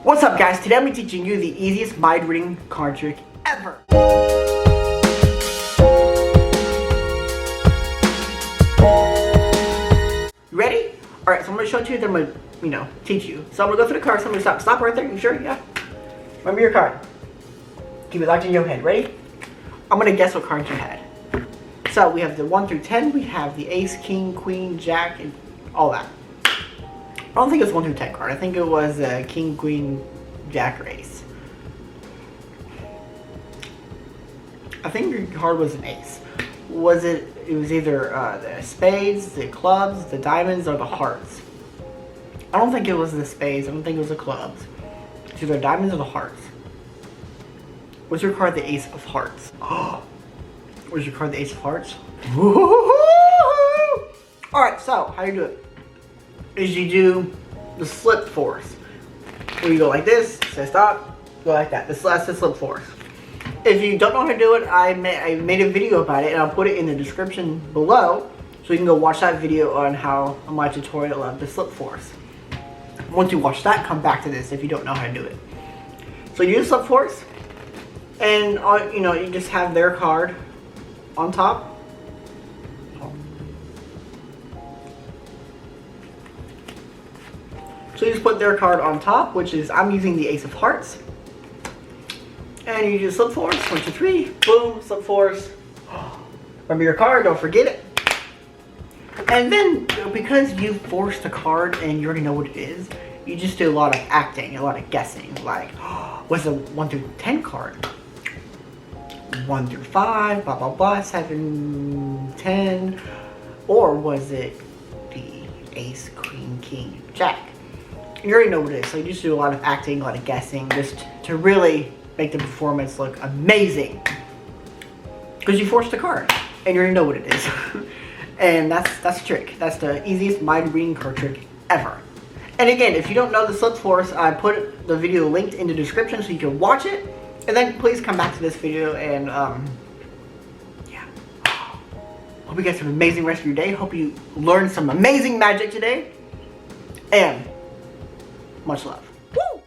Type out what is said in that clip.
What's up guys, today I'm teaching you the easiest mind reading card trick ever. You ready? Alright, so I'm going to show it to you, then I'm going to, teach you. So I'm going to go through the cards, so I'm going to stop right there, you sure? Yeah? Remember your card. Keep it locked in your head, ready? I'm going to guess what cards you had. So we have the 1 through 10, we have the ace, king, queen, jack, and all that. I don't think it was 1 through 10 card. I think it was king, queen, jack, or ace. I think your card was an ace. It was either the spades, the clubs, the diamonds, or the hearts. I don't think it was the spades. I don't think it was the clubs. It's either diamonds or the hearts. Was your card the ace of hearts? Was your card the ace of hearts? Alright, so how you do it is you do the slip force. Where you go like this, say stop, go like that. That's the slip force. If you don't know how to do it, I made a video about it and I'll put it in the description below. So you can go watch that video on my tutorial of the slip force. Once you watch that, come back to this if you don't know how to do it. So you do slip force and you just have their card on top. So you just put their card on top, which is, I'm using the ace of hearts. And you just slip force, 1, 2, 3, boom, slip force. Remember your card, don't forget it. And then, because you forced the card and you already know what it is, you just do a lot of acting, a lot of guessing. Like, was a 1 through 10 card? 1 through 5, blah, blah, blah, 7, 10. Or was it the ace, queen, king, jack? You already know what it is, so you just do a lot of acting, a lot of guessing, just to really make the performance look amazing. Because you forced the card, and you already know what it is. And that's the trick. That's the easiest mind reading card trick ever. And again, if you don't know the slip force, I put the video linked in the description so you can watch it. And then please come back to this video and yeah. Hope you guys have an amazing rest of your day. Hope you learned some amazing magic today. And much love. Woo!